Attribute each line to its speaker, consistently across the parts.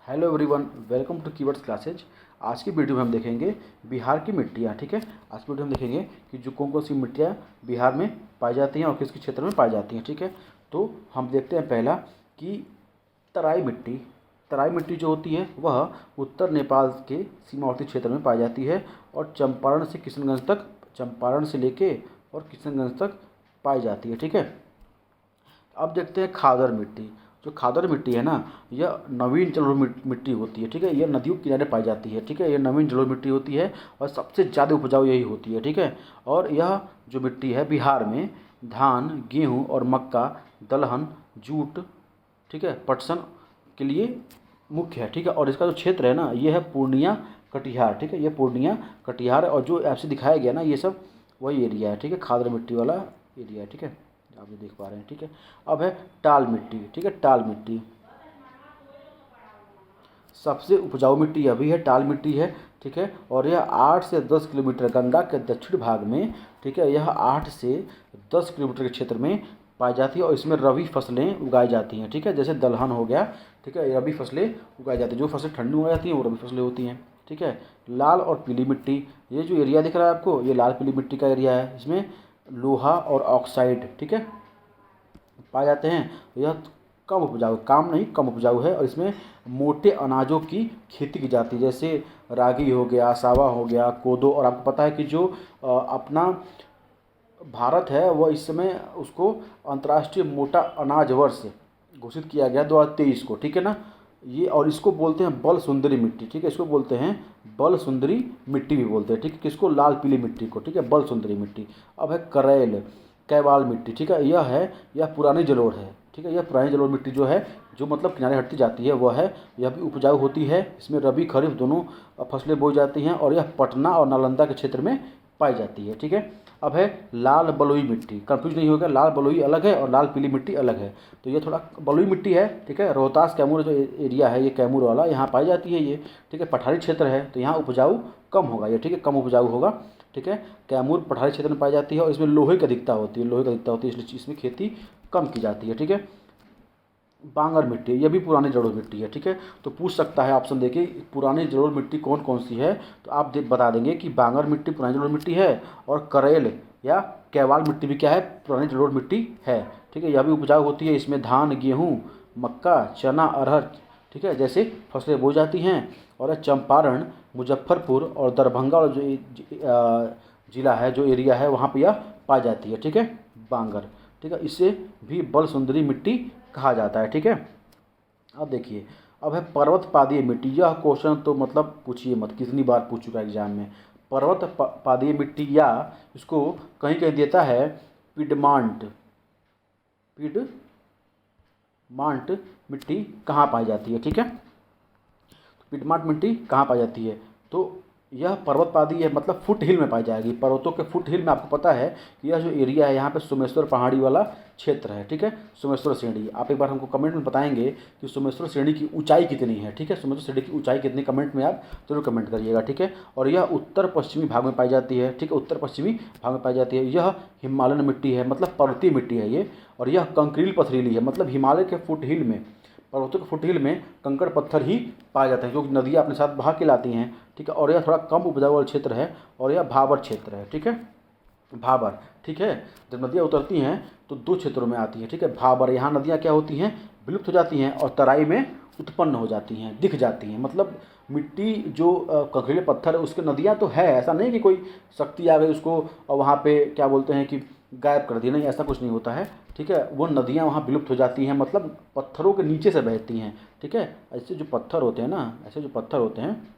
Speaker 1: Hello everyone, welcome to keywords classes. आज की video में हम देखेंगे बिहार की मिट्टियाँ। ठीक है, आज की वीडियो में देखेंगे कि जो कौन कौन सी मिट्टियाँ बिहार में पाई जाती हैं और किस किस क्षेत्र में पाई जाती हैं। ठीक है, तो हम देखते हैं पहला कि तराई मिट्टी। तराई मिट्टी जो होती है वह उत्तर नेपाल के सीमावर्ती क्षेत्र में पाई जाती है और चंपारण से किशनगंज तक, चंपारण से लेके और किशनगंज तक पाई जाती है। ठीक है, अब देखते हैं खादर मिट्टी। जो खादर मिट्टी है ना, यह नवीन जलोढ़ मिट्टी होती है। ठीक है, यह नदियों के किनारे पाई जाती है। ठीक है, यह नवीन जलोढ़ मिट्टी होती है और सबसे ज़्यादा उपजाऊ यही होती है। ठीक है, और यह जो मिट्टी है बिहार में धान, गेहूँ और मक्का, दलहन, जूट, ठीक है, पटसन के लिए मुख्य है। ठीक है, और इसका जो क्षेत्र है ना, ये है पूर्णिया कटिहार। ठीक है, ये पूर्णिया कटिहार और जो ऐसे दिखाया गया ना, ये सब वही एरिया है। ठीक है, खादर मिट्टी वाला एरिया है। ठीक है, आप ये देख पा रहे हैं। ठीक है, अब है टाल मिट्टी। ठीक है, टाल मिट्टी सबसे उपजाऊ मिट्टी अभी है, टाल मिट्टी है। ठीक है, और यह 8 से 10 किलोमीटर गंगा के दक्षिण भाग में, ठीक है, यह 8 से 10 किलोमीटर के क्षेत्र में पाई जाती है और इसमें रबी फसलें उगाई जाती हैं। ठीक है, जैसे दलहन हो गया। ठीक है, रबी फसलें उगाई जाती हैं। जो फसलें ठंडी में उगाई जाती हैं वो रबी फसलें होती हैं। ठीक है, लाल और पीली मिट्टी, ये जो एरिया दिख रहा है आपको, ये लाल पीली मिट्टी का एरिया है। इसमें लोहा और ऑक्साइड, ठीक है, पाए जाते हैं। यह कम उपजाऊ, काम नहीं कम उपजाऊ है और इसमें मोटे अनाजों की खेती की जाती है, जैसे रागी हो गया, सावा हो गया, कोदो। और आपको पता है कि जो अपना भारत है वह इस समय उसको अंतर्राष्ट्रीय मोटा अनाज वर्ष घोषित किया गया 2023 को। ठीक है ना, ये और इसको बोलते हैं बल सुंदरी मिट्टी। ठीक है, इसको बोलते हैं बल सुंदरी मिट्टी भी बोलते हैं। ठीक है, किसको? लाल पीली मिट्टी को। ठीक है, बल सुंदरी मिट्टी। अब है करेल, कैवाल मिट्टी। ठीक है, यह पुरानी जलोढ़ है। ठीक है, यह पुरानी जलोढ़ मिट्टी जो है, जो मतलब किनारे हटती जाती है, वह है। यह भी उपजाऊ होती है। इसमें रबी खरीफ दोनों फसलें बोई जाती हैं और यह पटना और नालंदा के क्षेत्र में पाई जाती है। ठीक है, अब है लाल बलुई मिट्टी। कंफ्यूज नहीं होगा, लाल बलुई अलग है और लाल पीली मिट्टी अलग है। तो ये थोड़ा बलुई मिट्टी है। ठीक है, रोहतास कैमूर जो एरिया है, ये कैमूर वाला, यहाँ पाई जाती है ये। ठीक है, पठारी क्षेत्र है तो यहाँ उपजाऊ कम होगा ये। ठीक है, कम उपजाऊ होगा। ठीक है, कैमूर पठारी क्षेत्र में पाई जाती है और इसमें लोहे की अधिकता होती है, लोहे की अधिकता होती है, इसलिए इसमें खेती कम की जाती है। ठीक है, बांगर मिट्टी, यह भी पुरानी जलोढ़ मिट्टी है। ठीक है, तो पूछ सकता है ऑप्शन देखिए, पुरानी जलोढ़ मिट्टी कौन कौन सी है, तो आप बता देंगे कि बांगर मिट्टी पुरानी जलोढ़ मिट्टी है और करेल या कैवाल मिट्टी भी क्या है? पुरानी जलोढ़ मिट्टी है। ठीक है, यह भी उपजाऊ होती है। इसमें धान, गेहूँ, मक्का, चना, अरहर, ठीक है, जैसे फसलें बोई जाती हैं। और चंपारण, मुजफ्फरपुर और दरभंगा और जो जिला है, जो एरिया है, वहाँ पर यह पाई जाती है। ठीक है, बांगर। ठीक है, इसे भी बल सुंदरी मिट्टी कहा जाता है। ठीक है, अब देखिए, अब है पर्वत पादीय मिट्टी। यह क्वेश्चन तो मतलब पूछिए मत, कितनी बार पूछ चुका है एग्जाम में। पर्वत पादीय मिट्टी, या इसको कहीं कहीं देता है पिडमांट। पिडमांट मिट्टी कहाँ पाई जाती है? ठीक है, तो पिडमांट मिट्टी कहाँ पाई जाती है? तो यह पर्वत पादी है, मतलब फुट हिल में पाई जाएगी। पर्वतों के फुट हिल में आपको पता है कि यह जो एरिया है, यहाँ पे सोमेश्वर पहाड़ी वाला क्षेत्र है। ठीक है, सोमेश्वर श्रेणी। आप एक बार हमको कमेंट में बताएंगे कि सोमेश्वर श्रेणी की ऊंचाई कितनी है। ठीक है, सोमेश्वर श्रेणी की ऊंचाई कितनी, कमेंट में आप जरूर कमेंट करिएगा। ठीक है, और यह उत्तर पश्चिमी भाग में पाई जाती है। ठीक है, उत्तर पश्चिमी भाग में पाई जाती है। यह हिमालयन मिट्टी है, मतलब पर्वतीय मिट्टी है ये। और यह कंकरील पथरीली है, मतलब हिमालय के फुट हिल में, पर्वतों के फुटहिल में कंकड़ पत्थर ही पाए जाते हैं, क्योंकि नदियाँ अपने साथ बहा के लाती हैं। ठीक है, और यह थोड़ा कम उपजाऊ वाला क्षेत्र है और यह भाबर क्षेत्र है। ठीक है, भाबर। ठीक है, जब नदियाँ उतरती हैं तो दो क्षेत्रों में आती हैं। ठीक है, भाबर, यहाँ नदियाँ क्या होती हैं? विलुप्त हो जाती हैं और तराई में उत्पन्न हो जाती हैं, दिख जाती हैं। मतलब मिट्टी जो कंकरीले पत्थर है, उसके नदियाँ तो है, ऐसा नहीं कि कोई शक्ति आ गई उसको और वहाँ पे क्या बोलते हैं कि गायब कर दी, नहीं, ऐसा कुछ नहीं होता है। ठीक है, वो नदियाँ वहाँ विलुप्त हो जाती हैं, मतलब पत्थरों के नीचे से बहती हैं। ठीक है, ऐसे जो पत्थर होते हैं ना, ऐसे जो पत्थर होते हैं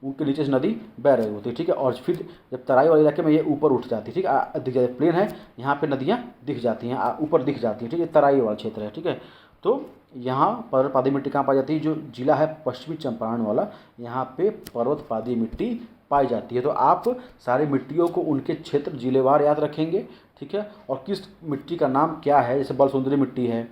Speaker 1: उनके नीचे से नदी बह रही होती है। ठीक है, और फिर जब तराई वाले इलाके में ये ऊपर उठ जाती है। ठीक है, दिख जाती, प्लेन है, यहाँ पे नदियाँ दिख जाती हैं, ऊपर दिख जाती हैं। ठीक है, तराई वाला क्षेत्र है। ठीक है, तो यहाँ पर्वत पादी मिट्टी कहाँ पाई जाती है? जो जिला है पश्चिमी चंपारण वाला, यहाँ पे पर्वत पादी मिट्टी पाई जाती है। तो आप सारी मिट्टियों को उनके क्षेत्र जिलेवार याद रखेंगे। ठीक है, और किस मिट्टी का नाम क्या है, जैसे बल सुंदरी मिट्टी है,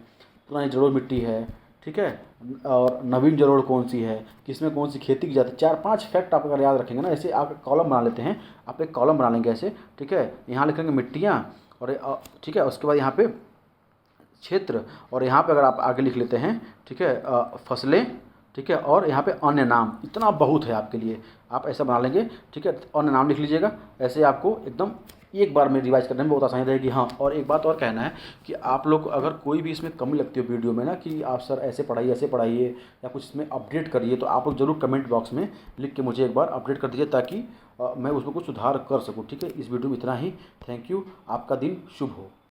Speaker 1: पुरानी जलोढ़ मिट्टी है। ठीक है, और नवीन जलोढ़ कौन सी है, किसमें कौन सी खेती की जाती है, 4-5 फैक्ट आप अगर याद रखेंगे ना, ऐसे आप कॉलम बना लेते हैं, आप एक कॉलम बना लेंगे ऐसे। ठीक है, यहाँ लिखेंगे मिट्टियाँ और ठीक है, उसके बाद यहाँ पे क्षेत्र, और यहाँ पे अगर आप आगे लिख लेते हैं, ठीक है, फसलें, ठीक है। और यहाँ पे अन्य नाम इतना बहुत है आपके लिए, आप ऐसा बना लेंगे, ठीक है। अन्य नाम लिख लीजिएगा, ऐसे आपको एकदम एक बार में रिवाइज करने में बहुत आसानी रहेगी। हाँ, और एक बात और कहना है कि आप लोग अगर कोई भी इसमें कमी लगती हो वीडियो में ना, कि आप सर ऐसे पढ़ाइए या कुछ इसमें अपडेट करिए, तो आप लोग ज़रूर कमेंट बॉक्स में लिख के मुझे एक बार अपडेट कर दीजिए, ताकि मैं उसमें कुछ सुधार कर सकूँ, ठीक है। इस वीडियो में इतना ही। Thank you. आपका दिन शुभ हो।